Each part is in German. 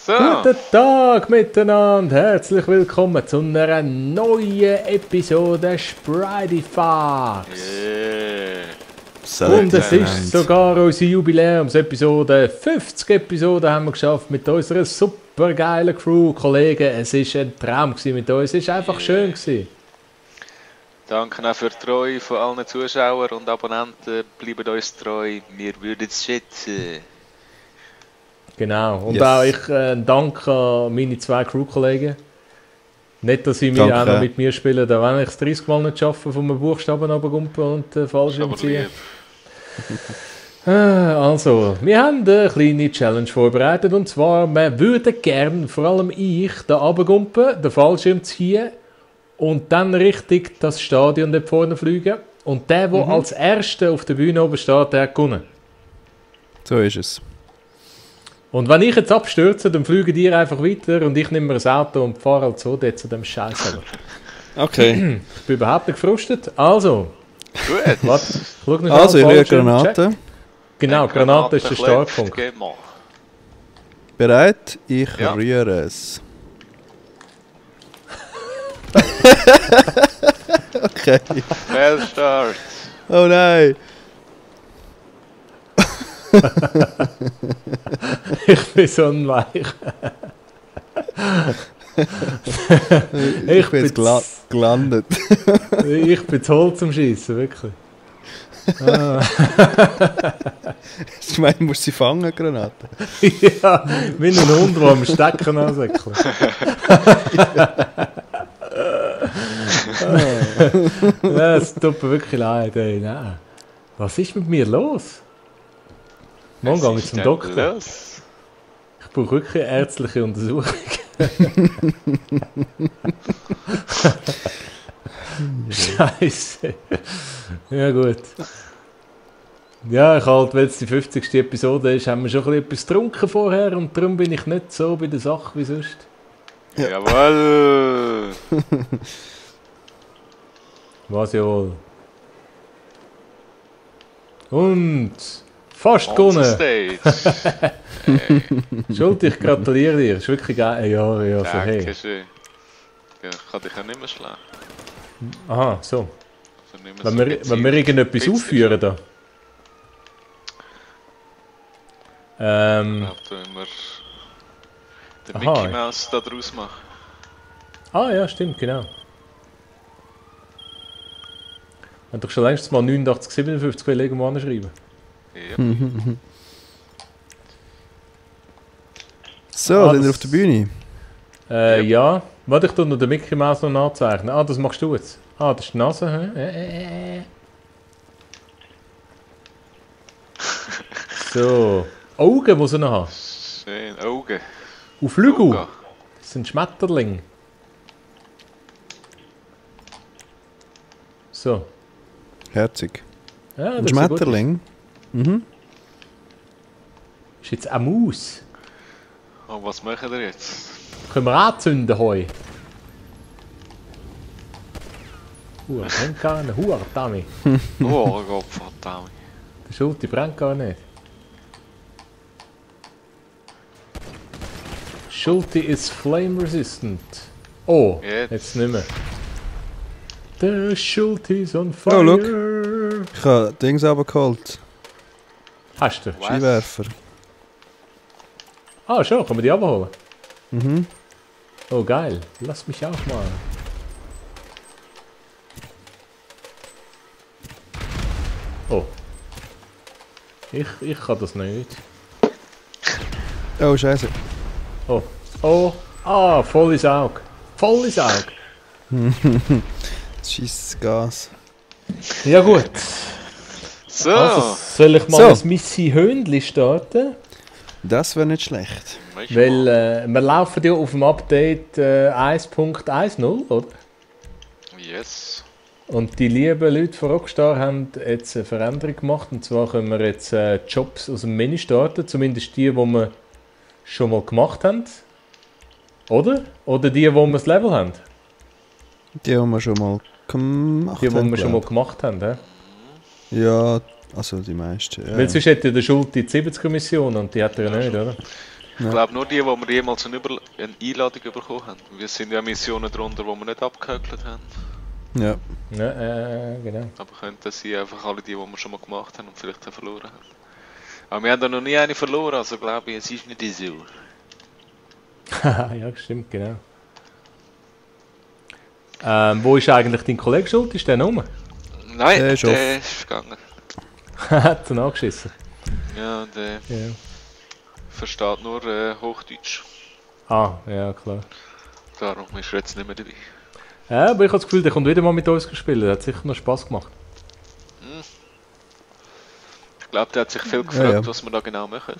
So. Guten Tag miteinander, herzlich willkommen zu einer neuen Episode Spridey-Fahrt. Yeah. Und es ist sogar unsere Jubiläumsepisode. 50 Episoden haben wir geschafft mit unserer super geilen Crew. Kollegen, es war ein Traum mit uns, es war einfach schön gewesen. Danke auch für die Treue von allen Zuschauern und Abonnenten. Bleibt uns treu, wir würden es schätzen. Genau, und auch ich danke an meine zwei Crew-Kollegen. Nicht, dass sie auch noch mit mir spielen, da wenn ich es 30 Mal nicht schaffe, von einem Buchstaben runtergumpen und Fallschirm ziehen. Also, wir haben eine kleine Challenge vorbereitet, und zwar, wir würden gerne, vor allem ich, da runtergumpen, den Fallschirm ziehen und dann richtig das Stadion dort vorne fliegen. Und der als Erster auf der Bühne oben steht, der hat gewonnen. So ist es. Und wenn ich jetzt abstürze, dann fliegen die einfach weiter und ich nehme mir ein Auto und fahre halt so dort zu dem Scheiß. Okay. Ich bin überhaupt nicht gefrustet. Also. Gut. Warte, schau noch Also, ich rühre Fallschirm, Granate. check. Genau, Granate ist der Startpunkt. Bereit? Ich rühre es. Okay. Fehlstart. Oh nein. Ich bin so ein Weich. Ich bin jetzt gelandet. Ich bin zu Holz zum Schießen, wirklich. Ich meine, du musst sie fangen, Granate. Ja, wie ein Hund, der am Stecken ansäckelt. Es tut mir wirklich leid, ey. Nein. Was ist mit mir los? Morgen gehe ich zum Doktor. Los? Ich brauche wirklich eine ärztliche Untersuchung. Scheiße. Ja gut. Ja, ich halt, weil es die 50. Episode ist, haben wir schon ein bisschen etwas getrunken vorher und darum bin ich nicht so bei der Sache wie sonst. Ja. Jawohl! Was jawohl. Und fast gewonnen. Stage. Schuld, ich gratuliere dir. Ist wirklich geil. Ja, so hey. Dankeschön. Ja, ich kann dich ja nicht mehr schlagen. Aha, so. Also nicht mehr Wenn so wir gezielt. irgendetwas Fix aufführen da. Ja, wenn wir den Aha. Mickey Mouse da draus machen. Ah ja, stimmt, genau. Wir haben doch schon längst mal 8957 irgendwo anschreiben. Ja. So, sind wir auf der Bühne? Ja. Warte, ich tue noch den Mickey Mouse noch nachzeichnen. Ah, das machst du jetzt. Ah, das ist die Nase, hä? So. Augen muss er noch haben. Schön, Augen. Und Flügel. Augen. Das sind Schmetterlinge. So. Herzig. Ja, Ein das ist gut. Schmetterling. Mhm. Ist jetzt eine Maus. Oh, was machen wir jetzt? Können wir anzünden heu? Brennt gar nicht. Dami. Oh Gott, verdammt. Der Schulte brennt gar nicht. Schulte ist flame resistant. Oh, jetzt nicht mehr. Der Schulte is on fire. Oh, look. Ich habe Dings abgeholt. Hast du? Skiwerfer. Ah, schon, kann man die abholen? Mhm. Oh, geil. Lass mich auch mal. Oh. Ich kann das nicht. Oh, scheiße. Oh. Oh. Ah, voll ins Auge. Voll ins Auge. Scheiß Gas. Ja gut. So! Also, soll ich mal das Missy Höndli starten? Das wäre nicht schlecht. Weil wir laufen ja auf dem Update 1.10, oder? Yes. Und die lieben Leute von Rockstar haben jetzt eine Veränderung gemacht. Und zwar können wir jetzt Jobs aus dem Menü starten. Zumindest die wir schon mal gemacht haben. Oder? Oder die, wo wir das Level haben? Die haben wir schon mal gemacht. Die, die wir schon mal gemacht haben, hä? Ja, also die meisten. Ja. Weil sonst hätte der Schulte die 70er-Mission und die hat er ja nicht, oder? Ich glaube nur die, wo wir jemals eine Einladung bekommen haben. Wir sind ja Missionen drunter, die wir nicht abgehökelt haben. Ja. Ja, genau. Aber könnten sie einfach alle die wir schon mal gemacht haben und vielleicht auch verloren haben. Aber wir haben da noch nie eine verloren, also glaube ich, es ist nicht so. Ja, stimmt, genau. Wo ist eigentlich dein Kollege schuld? Ist der rum? Nein, Der ist der ist gegangen. Hat er angeschissen. Ja, der Ja. versteht nur Hochdeutsch. Ah, ja, klar. Darum ist er jetzt nicht mehr dabei. Ja, aber ich habe das Gefühl, der kommt wieder mal mit uns gespielt. Das hat sicher noch Spass gemacht. Ich glaube, der hat sich viel gefragt, Ja. was wir da genau machen.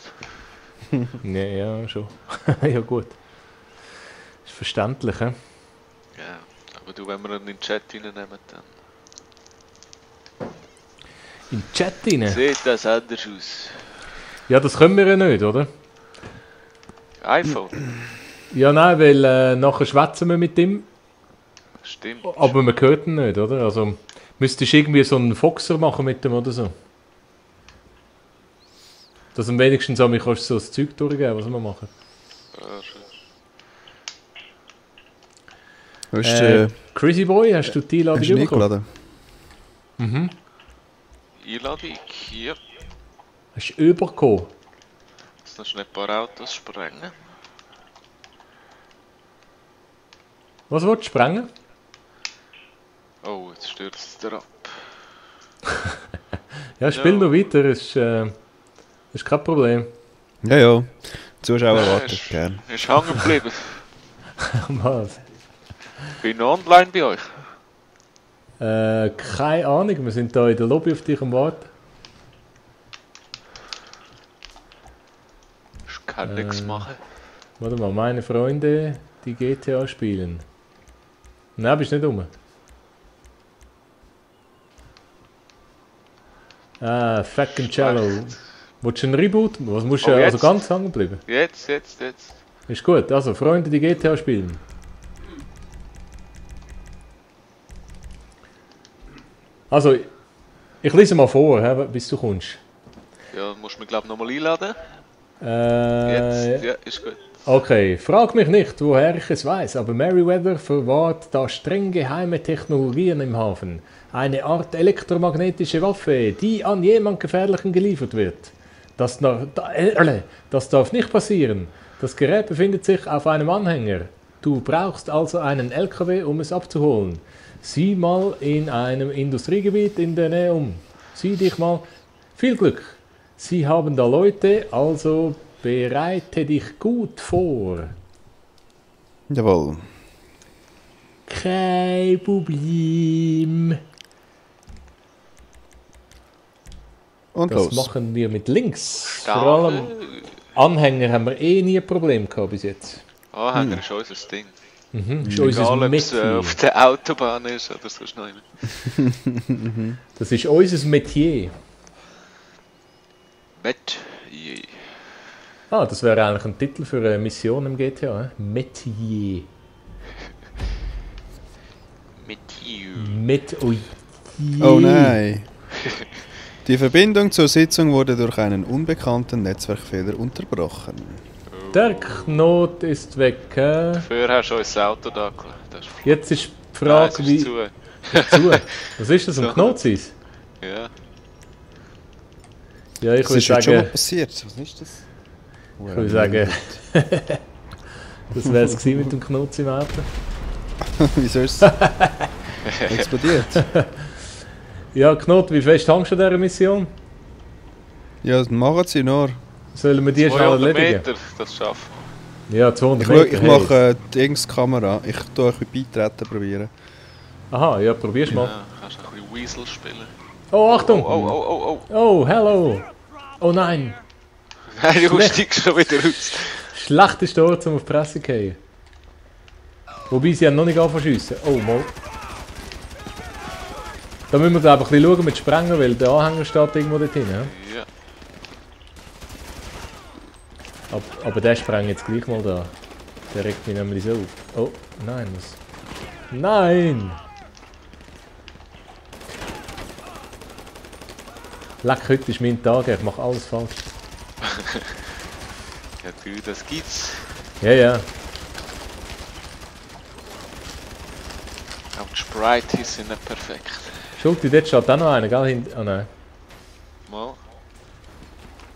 Ja, ja, schon. Ja, gut. Ist verständlich, hä? Ja, aber du, wenn wir ihn in den Chat reinnehmen, dann In den Chat rein? sieht das anders aus. Ja, das können wir ja nicht, oder? iPhone, Ja, nein, weil nachher schwätzen wir mit ihm, stimmt. aber man hört ihn nicht, oder? Also, müsstest du irgendwie so einen Foxer machen mit dem oder so. Dass am wenigstens an mich kannst du so das Zeug durchgeben, was wir machen. Wo ist Crazy Boy, hast du die Einladung hast du nicht bekommen? geladen? Einladung, ja. Hast du übergekommen? Jetzt noch schnell ein paar Autos sprengen. Was willst du sprengen? Oh, jetzt stürzt er ab. Ja, spiel Ja. noch weiter, ist kein Problem. Ja, ja. Zuschauer Ja, warten ist- gern. Ist hängen geblieben. Was? Bin noch online bei euch. Keine Ahnung, wir sind da in der Lobby auf dich am Warten. Ich kann nichts machen. Warte mal, meine Freunde, die GTA spielen. Nein, bist nicht rum. Ah, fucking Cello. Willst du einen Reboot? Was musst du Oh, also jetzt? ganz hängen bleiben? Jetzt. Ist gut, also Freunde, die GTA spielen. Also, ich lese mal vor, hä, bis du kommst. Ja, musst du mich glaube nochmal einladen. Äh, Jetzt, ja, ist gut. Okay, frag mich nicht, woher ich es weiß, aber Merryweather verwahrt da streng geheime Technologien im Hafen. Eine Art elektromagnetische Waffe, die an jemand Gefährlichen geliefert wird. Das darf nicht passieren. Das Gerät befindet sich auf einem Anhänger. Du brauchst also einen LKW, um es abzuholen. Sieh mal in einem Industriegebiet in der Nähe um. Sieh dich mal. Viel Glück. Sie haben da Leute, also bereite dich gut vor. Jawohl. Kein Problem. Und Das los. machen wir mit links. Vor Da. allem Anhänger haben wir eh nie ein Problem gehabt bis jetzt. Anhänger ist unser Ding. Ist unser Egal, ob es Metier. auf der Autobahn ist oder sonst noch immer. Das ist unser Metier. Met. Je. Ah, das wäre eigentlich ein Titel für eine Mission im GTA. Metier. Mit you. Mit euch. Oh nein. Die Verbindung zur Sitzung wurde durch einen unbekannten Netzwerkfehler unterbrochen. Der Knot ist weg. Früher hast du uns das Auto da gelassen. Das ist Jetzt ist die Nein, Frage, es ist wie. zu. Zu. Was ist das, ein So. Knotzis? Ja. Ja, ich Das würde ist heute schon mal sagen, passiert. Was ist das? ich würde sagen, das wäre es gewesen mit dem Knotz im Auto. Wieso ist es explodiert? Ja, Knot, wie fest hängst du an dieser Mission? Ja, dann machen sie nur. Sollen wir die schnell 200 erledigen? Meter, das schaffen Ja, 200 Ich, Meter. ich mache die Kamera. Ich tue euch beitreten probieren. Aha, ja, probier's wir. mal. Ja, kannst ein bisschen Weasel spielen. Oh, Achtung! Oh. Oh, hello! Oh nein! Nein, du Schlecht. steigst schon wieder raus. Schlechtester Ort, um auf die Presse zu gehen. Wobei sie haben noch nicht angefangen zu schiessen. Oh, mal. Da müssen wir glaube ich ein bisschen schauen mit Sprengen, weil der Anhänger steht irgendwo dort hinten. Ja? Ja. Aber der sprengt jetzt gleich mal da. Der regt mich nämlich so auf. Oh, nein, was? Nein! Leck, heute ist mein Tag, ich mache alles falsch. Ja, du, das gibt's. Ja, ja. Auch die Sprites sind nicht perfekt. Schulti, dort steht auch noch einer, gell? Ah nein. Mal.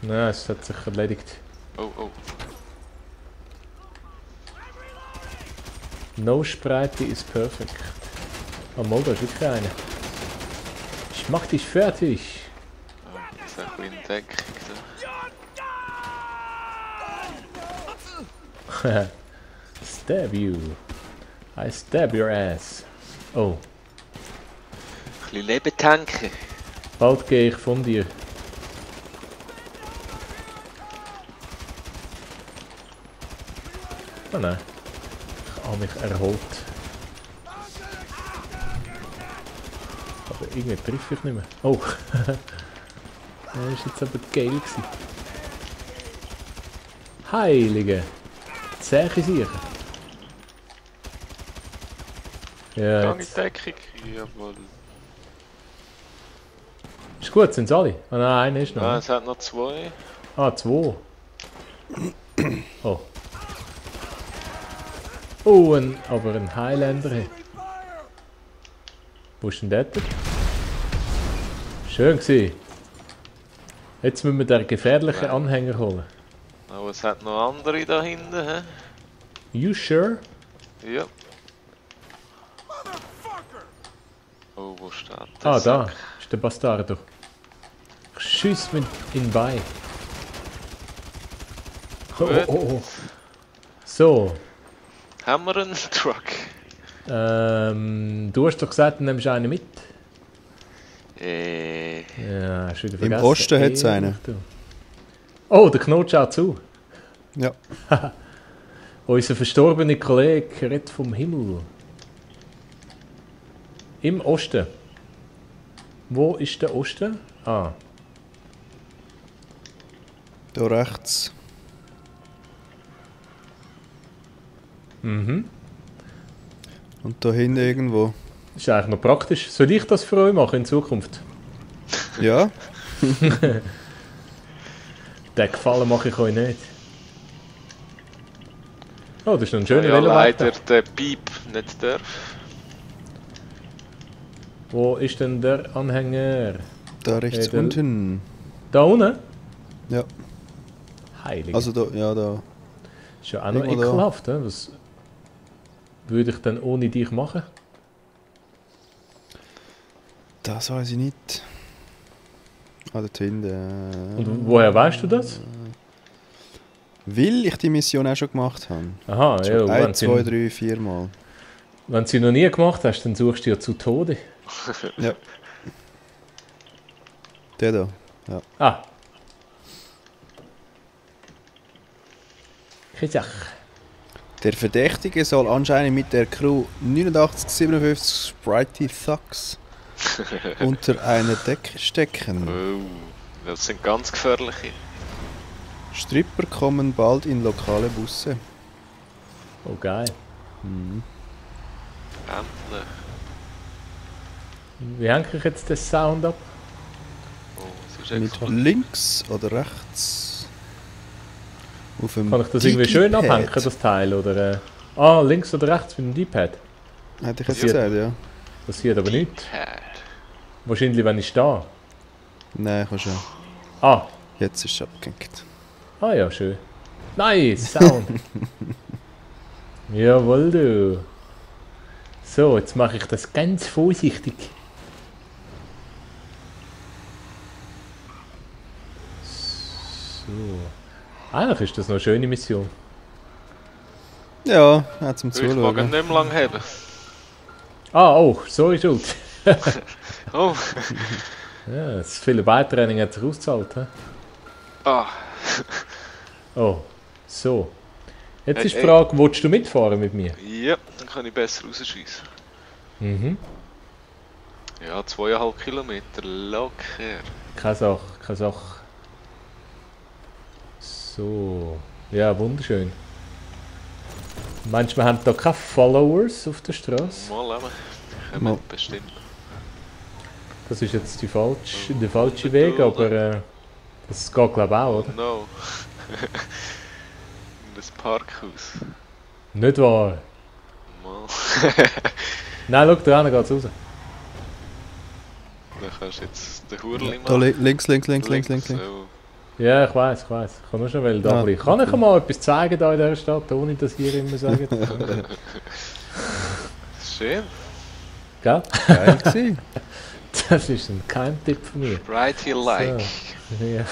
Nein, es hat sich erledigt. Oh, oh. No Spreite is perfect. Oh, mal, da ist wirklich einer. Ich mach dich fertig. Oh, das ist ein bisschen Deckung da. Stab you. I stab your ass. Oh, Ein bisschen Leben tanken. bald gehe ich von dir. Oh nein. Ich habe mich erholt. Aber irgendwie treffe ich nicht mehr. Oh. Das war jetzt aber geil gewesen. Heilige. Zähe sicher. Ja, Lange jetzt. Deckung. Jawohl. Ist gut, sind alle? Ah nein, einer ist noch. Ah, es hat noch 2. Ah, 2. Oh. Oh, aber ein Highlander. Hey. Wo ist denn der? Schön gewesen. Jetzt müssen wir den gefährlichen Anhänger holen. Aber es hat noch andere da hinten. He? You sure? Ja. Oh, wo steht der? Ah, da Sack? ist der Bastardo. Ich schiess mit ihn bei. Oh, oh, oh, oh. So. Haben wir einen Truck? Du hast doch gesagt, du nimmst einen mit. Ja, hast du wieder vergessen. Im Osten hat es einen. Oh, der Knot schaut zu. Ja. Unser verstorbener Kollege redet vom Himmel. Im Osten. Wo ist der Osten? Ah. Da rechts. Mhm. Und da hinten irgendwo. Ist eigentlich noch praktisch. Soll ich das für euch machen in Zukunft? Ja? Den Gefallen mache ich euch nicht. Oh, das ist noch ein schöner Ja, Veloweg. leider der Piep nicht darf. Wo ist denn der Anhänger? Da rechts der- unten. Da unten? Ja. Heilig. Also da, ja da. Ist ja auch noch irgendwo da. ekelhaft. He? Was würde ich denn ohne dich machen? Das weiß ich nicht. Ah, dort hinten. Und woher weißt du das? Weil ich die Mission auch schon gemacht habe. Aha, ja. Schon Wenn 1, 2, sie, 3, 4 Mal. wenn sie noch nie gemacht hast, dann suchst du ja zu Tode. Ja. Der da. Ja. Ah. Kisach. Der Verdächtige soll anscheinend mit der Crew 8957 Spritey Thugs unter einer Decke stecken. Oh, das sind ganz gefährliche. Stripper kommen bald in lokale Busse. Oh, geil. Endlich. Wie hänge ich jetzt den Sound ab? Oh, es ist Mit extra. links oder rechts. Auf dem Kann ich das irgendwie schön Digipad. abhängen, das Teil? Oder, links oder rechts mit dem D-Pad? Hätte ich jetzt Ja. gesagt, ja. Passiert aber nichts. Pad. Wahrscheinlich, wenn ich stehe. Nein, kannst schon. Ah. Jetzt ist es abgehängt. Ah ja, schön. Nice, Sound. Jawohl, du. So, jetzt mache ich das ganz vorsichtig. So. Eigentlich ist das noch eine schöne Mission. Ja, auch zum Ich mag ihn Zuschauen. nicht mehr lang haben. Ah, oh, sorry, Schuld. Oh, Ja, das viele Beitraining hat sich ausgezahlt. He? ah. Oh, so. Jetzt Hey, ist die hey. Frage, willst du mitfahren mit mir? Ja, dann kann ich besser rausschießen. Mhm. Ja, 2,5 Kilometer, locker. Keine Sache, keine Sache. So. Ja, wunderschön. Meinst du, wir haben da keine Followers auf der Straße? Mal haben wir. Mal. Kommen bestimmt. Das ist jetzt der falsche Weg, aber das geht glaube ich auch, Oh oder? no. das Parkhaus. Nicht wahr? Mal. Nein, schau, da hinten geht's raus. Da kannst du jetzt den Hurli Da machen. links. So. Ja, ich weiss. Ich kann nur schon da bleiben. Kann ich mal etwas zeigen da in dieser Stadt, ohne dass ihr immer sagt? Schön. Gell? Geil gewesen. Das ist ein Keimtipp von mir. Right here like. So. Ja.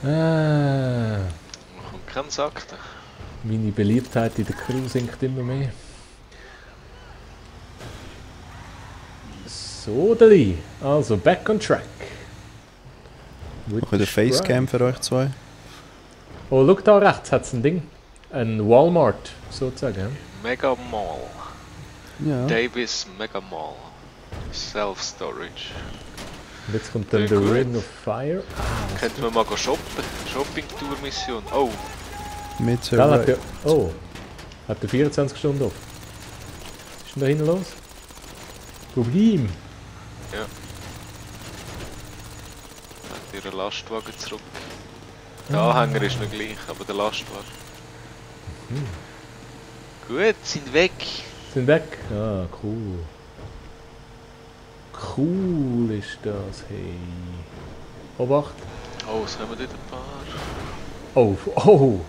Ah, Kommt kein Sack da. meine Beliebtheit in der Crew sinkt immer mehr. So, Deli. Also, back on track. Noch wieder Facecam für euch zwei. Oh, schau da rechts, hat es ein Ding. Ein Walmart, sozusagen. Mega Mall. Ja. Davis Mega Mall. Self-Storage. Und jetzt kommt dann Ja, der gut. Ring of Fire. Könnten wir mal shoppen? Shopping-Tour-Mission. Oh, Mit Der hat Survive. ja, oh, hat der 24 Stunden auf. Was ist denn da hinten los? Problem. hat ihren Lastwagen zurück. Der Anhänger ist noch gleich, aber der Lastwagen. Gut, sind weg. Sind weg? Ah, cool. Cool ist das, hey. Obacht. Oh, was haben wir dort ein paar? Oh, oh!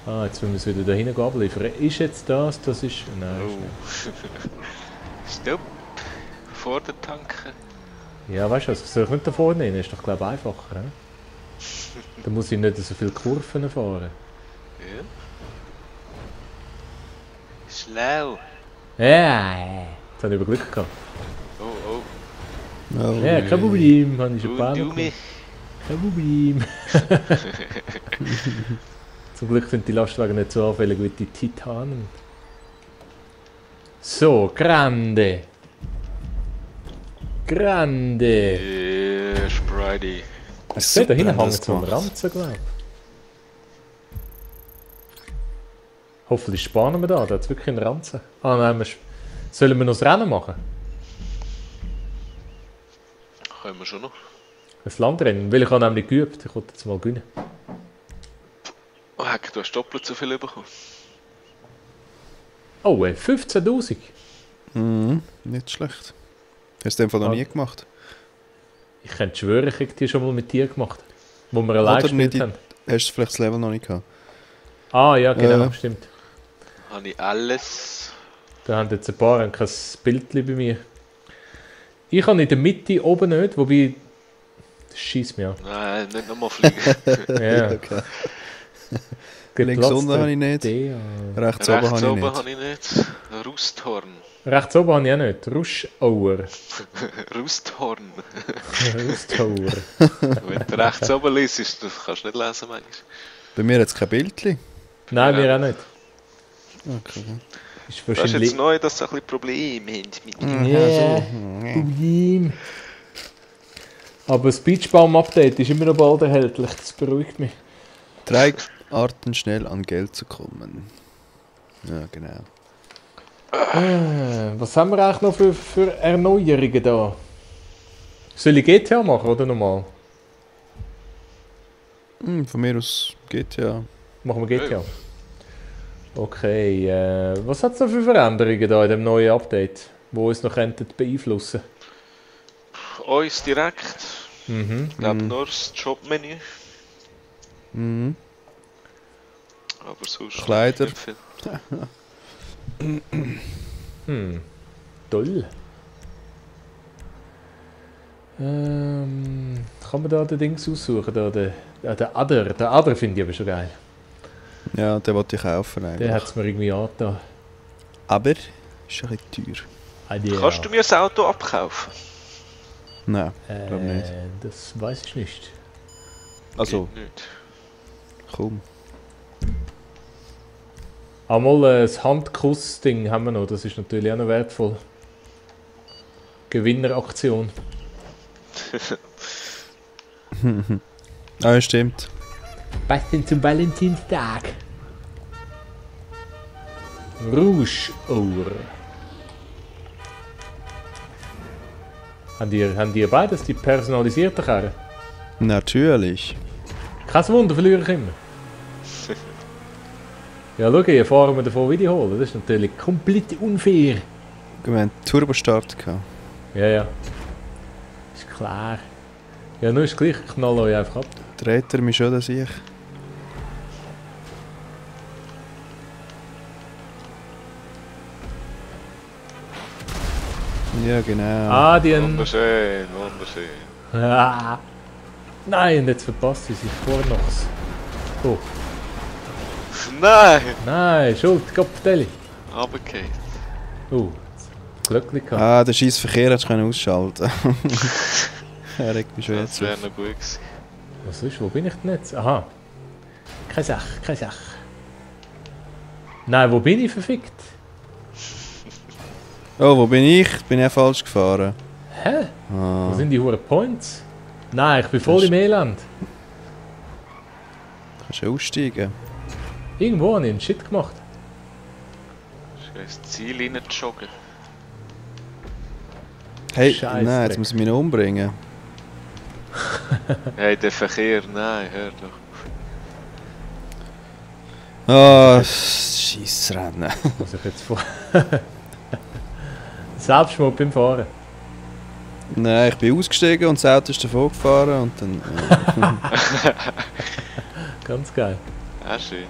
Ah, jetzt müssen wir es wieder da hinten abliefern. Ist jetzt das? Das ist... Nein, ist nicht. Oh. Stopp. Vor der Tanke. Ja, weißt du was, soll ich nicht da vorne nehmen? Ist doch, glaube ich, einfacher. He? Da muss ich nicht so viele Kurven fahren. Ja. Schlau. Ja, jetzt habe ich über Glück gehabt. Oh, oh. Oh, Ja, kein Problem, habe ich schon ein paar Du Mal mich. Kein Problem. Zum Glück sind die Lastwagen nicht so anfällig wie die Titanen. So, Grande. Grande. Yeah, Spridey. Hast du gesehen, da hinten haben wir hängt das so ein gemacht. Ranzen, glaube ich. Hoffentlich sparen wir da hat's wirklich einen Ranzen. Ah nein, sollen wir noch das Rennen machen? Können wir schon noch. Das Landrennen, weil ich habe nämlich geübt. Ich wollte jetzt mal gewinnen. Oh, Heck, du hast doppelt so viel bekommen. Oh, 15'000. Mhm, nicht schlecht. Hast du in dem Fall noch Ah. nie gemacht? Ich könnte schwören, ich habe die schon mal mit dir gemacht. Wo wir allein Oder gespielt nicht? haben. Hast du vielleicht das Level noch nicht gehabt? Ah ja, genau, Ja. stimmt. Habe ich alles. Da haben jetzt ein paar haben kein Bild bei mir. Ich habe in der Mitte oben nicht, wobei... Das scheisst mir an. Nein, nicht nochmal fliegen. Ja. Okay. Gibt Links Platz unten da. habe ich nicht. Der. Rechts oben Rechts habe ich oben nicht. habe ich nicht. Rusthorn. Rechts oben habe ich auch nicht. Ruschauer. Rusthorn. Rustauer. Wenn du rechts oben liest, das kannst du nicht lesen manchmal. Bei mir jetzt kein Bildchen. Nein, Ja. wir auch nicht. Okay. Ist Das ist wahrscheinlich... jetzt neu, dass sie ein bisschen Probleme haben mit Ja, Problem. Aber das Beachbaum-Update ist immer noch bald erhältlich, das beruhigt mich. 3 Arten schnell an Geld zu kommen. Ja, genau. Was haben wir eigentlich noch für Erneuerungen da? Soll ich GTA machen oder normal? Von mir aus geht ja. Machen wir GTA. Okay, was hat es noch für Veränderungen da in dem neuen Update, die uns noch könnten beeinflussen? Uns direkt. Mhm. Ich glaube nur das Jobmenü. Mhm. Aber sonst Kleider. nicht viel. Toll. Kann man da den Dings aussuchen? Da, der Adder. Der Adder finde ich aber schon geil. Ja, den wollte ich kaufen Der eigentlich. hat es mir irgendwie angetan. Aber ist ein bisschen teuer. Adder. Kannst du mir das Auto abkaufen? Nein, glaub nicht. Das weiß ich nicht. Also, Geht nicht. komm. Einmal ein Handkuss-Ding haben wir noch, das ist natürlich auch noch wertvoll. Gewinneraktion. Ah, stimmt. Passend zum Valentinstag. Rouge-Ohr. Haben die beides, die personalisierten Karren? Natürlich. Kein Wunder, verliere ich immer. Ja, schau, hier fahren wir davon wieder holen. Das ist natürlich komplett unfair. Wir haben einen Turbostart gehabt. Ja, ja. Ist klar. Ja, nur ist gleich, ich knall euch einfach ab. Dreht er mich schon, dass ich. Ja, genau. Ah, die... Wunderschön, wunderschön. Ah. Nein, jetzt verpasst sie sich vor noch. Oh. Nein! Nein, Schuld, Kopfdeli. Runtergefallen. Oh, Glücklich gehabt. Ah, den scheiß Verkehr hättest du ausschalten. Er regt mich schon Das jetzt wäre auf. noch gut gewesen. Was ist, wo bin ich denn jetzt? Aha. Keine Sache, keine Sache. Nein, wo bin ich verfickt? Oh, wo bin ich? Bin ich auch falsch gefahren? Hä? Ah. Wo sind die Huren Points? Nein, ich bin voll Das- im Elend. Kannst du aussteigen? Irgendwo habe ich einen Shit gemacht. Schön ins Ziel reinjoggen. Hey, Scheissdreck. nein, jetzt muss ich mich noch umbringen. Hey, der Verkehr, nein, hör doch. Ah, Scheissrennen. Muss ich jetzt vor. Selbstmord beim Fahren. Nein, ich bin ausgestiegen und das Auto ist davon gefahren und dann... Ganz geil. Auch schön.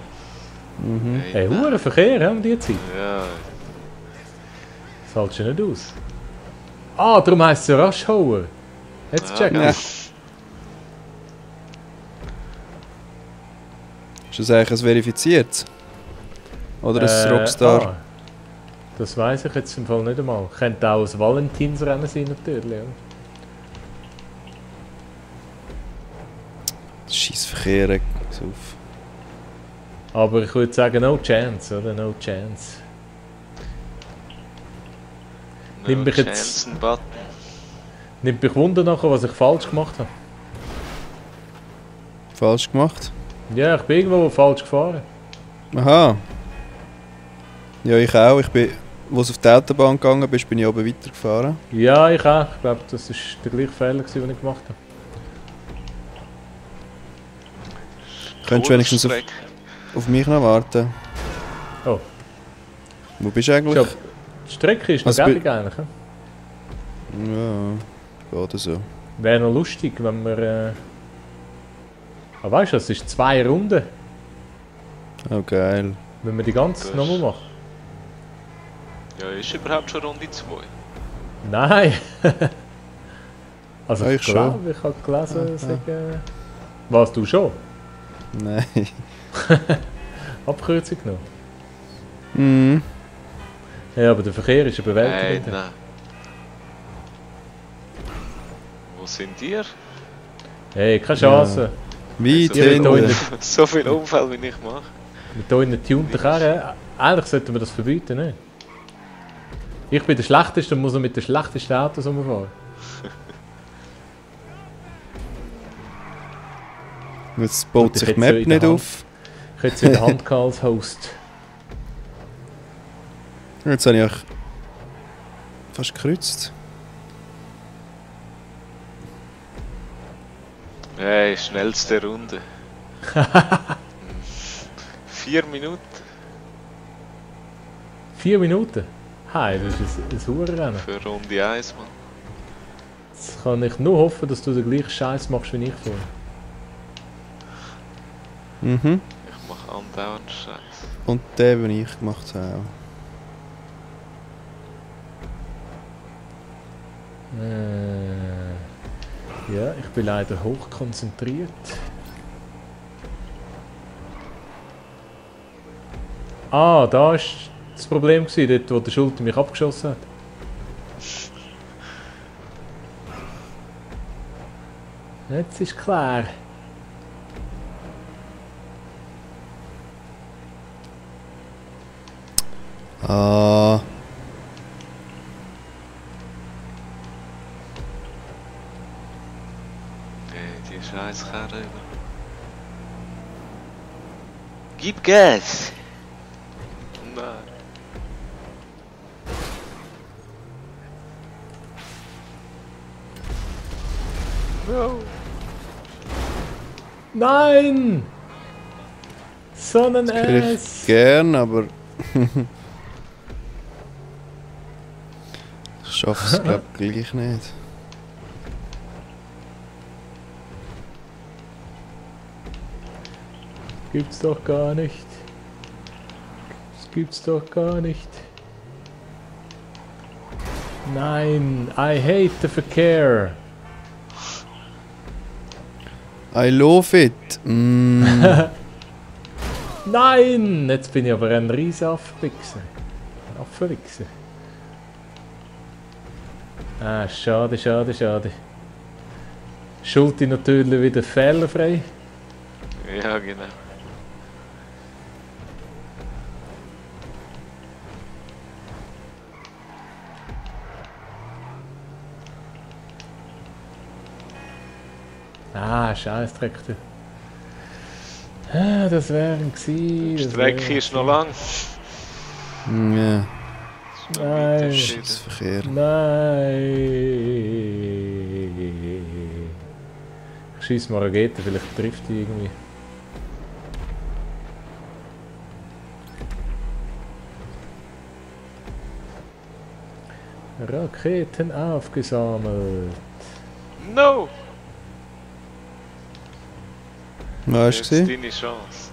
Mhm. Hey, Huren Verkehr haben die Zeit. Ja, Das hält schon nicht aus. Ah, darum heisst es ja Rushhour. Jetzt check. Ja. Ist das eigentlich ein verifiziertes? Oder ein Rockstar? Ah, das weiss ich jetzt im Fall nicht einmal. Könnte auch ein Valentinsrennen sein natürlich. Ja. Scheiß Verkehr, regt mich auf. Aber ich würde sagen, no chance, oder? No chance. Nimm mich jetzt- Chance, ein Button. Nimmt mich Wunder nachher, was ich falsch gemacht habe. Falsch gemacht? Ja, ich bin irgendwo falsch gefahren. Aha. Ja, ich auch. Ich bin, wo du auf die Autobahn gegangen bist, bin ich oben weitergefahren. Ja, ich auch. Ich glaube, das war der gleiche Fehler, den ich gemacht habe. Könntest du wenigstens Kurzstrecke. auf mich noch warten? Oh. Wo bist du eigentlich? Ich glaub, die Strecke ist noch Also gäbig eigentlich. Ja? Ja, geht so. Wäre noch lustig, wenn wir... Ah, weißt du, das ist 2 Runden, Oh, geil. wenn wir die ganze Das- nochmal machen. Ja, ist überhaupt schon Runde 2? Nein! Also Ja, ich ich schon. glaube, ich habe gelesen, sagen... Was, du schon? Nein. Abkürzung noch. Mhm. Ja, aber der Verkehr ist Nein, überwältigend. nein. Wo sind ihr? Hey, keine Chance. Weit Ihr wollt hinten. euch So viel Unfall, wie ich mache. Mit euren tunten Karren. Eigentlich sollten wir das verbieten, ne? Ich bin der Schlechteste und muss noch mit den schlechtesten Autos rumfahren. Jetzt baut Und ich sich die hätte so Map in der nicht Hand. auf. Ich hätte es in der Hand gehabt als Host. Jetzt habe ich euch fast gekreuzt. Hey, schnellste Runde. 4 Minuten. 4 Minuten? Hey, das ist ein Hurenrennen. Für Runde 1, Mann. Jetzt kann ich nur hoffen, dass du den gleichen Scheiß machst wie ich vorher. Mhm. Ich mache andauernd Scheiß. Und den, den ich gemacht habe. Ja, ich bin leider hoch konzentriert. Ah, da war das Problem, dort wo der Schulte mich abgeschossen hat. Jetzt ist klar. Ah. Hey, die scheiß Karre über. Gib Gas! Nein. No. Nein! So ein Hätte Ass! ich gern, aber... ich schaffe es, glaube ich, gleich nicht. Gibt's doch gar nicht. Das gibt's doch gar nicht. Nein, I hate the Verkehr. I love it. Nein! Jetzt bin ich aber ein riesen Affenwichser. Affenwichser. Ah, schade, schade, schade. Schulti natürlich wieder fehlerfrei. Ja, genau. Ah, Scheißdreck. Du. Ah, das wären gsi. Die Strecke ist noch lang. Ja, Nein. Scheissverkehr. Nein. Ich schieße mal Raketen, vielleicht trifft die irgendwie. Raketen aufgesammelt. No! Was hast du Jetzt gesehen? deine Chance.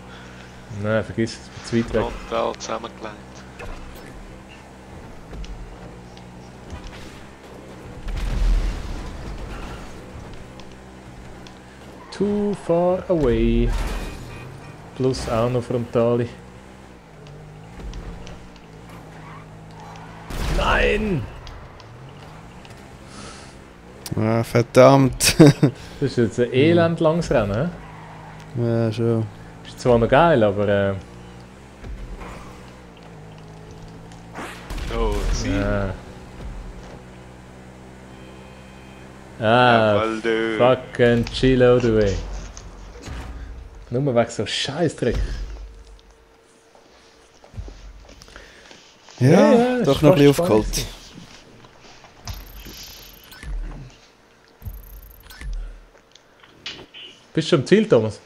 Nein, vergiss es, ich bin zu weit weg. Frontal zusammengelegt. Too far away. Plus auch noch Frontale. Nein! Ah, verdammt. Das ist jetzt ein elend langes Rennen. He? Ja, schon. Ist zwar noch geil, aber Oh, Ziel. Ah, Jawohl, du. fucking chill out the way. Nur wegen so Scheißdreck. Ja, ist doch noch ein bisschen fast aufgeholt. spannend. Bist du schon am Ziel, Thomas?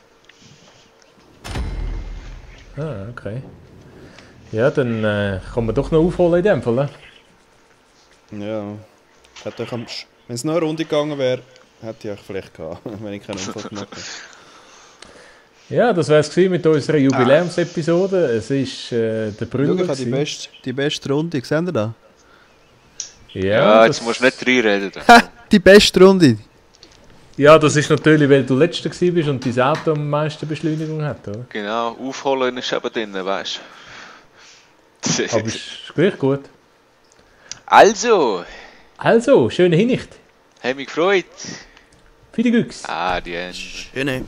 Ah, okay. Ja, dann kann man doch noch aufholen in dem Fall, ne? Ja. Wenn es noch eine Runde gegangen wäre, hätte ich euch vielleicht gehabt, wenn ich keinen Unfall gemacht hätte. Ja, das wär's gewesen mit unserer Jubiläumsepisode. Es ist der Brüller. Schau, ich habe die beste Runde, seht ihr da? Ja, das, jetzt musst du nicht reinreden. Die beste Runde! ja, das ist natürlich, weil du Letzter gewesen bist und dein Auto am meisten Beschleunigung hat, oder? Genau, aufholen ist eben drin, weißt du. Aber ist gleich gut. Also, Also, schöne Hinricht. hat mich gefreut. Viele Glücks. Ah, die Ende. Schöne.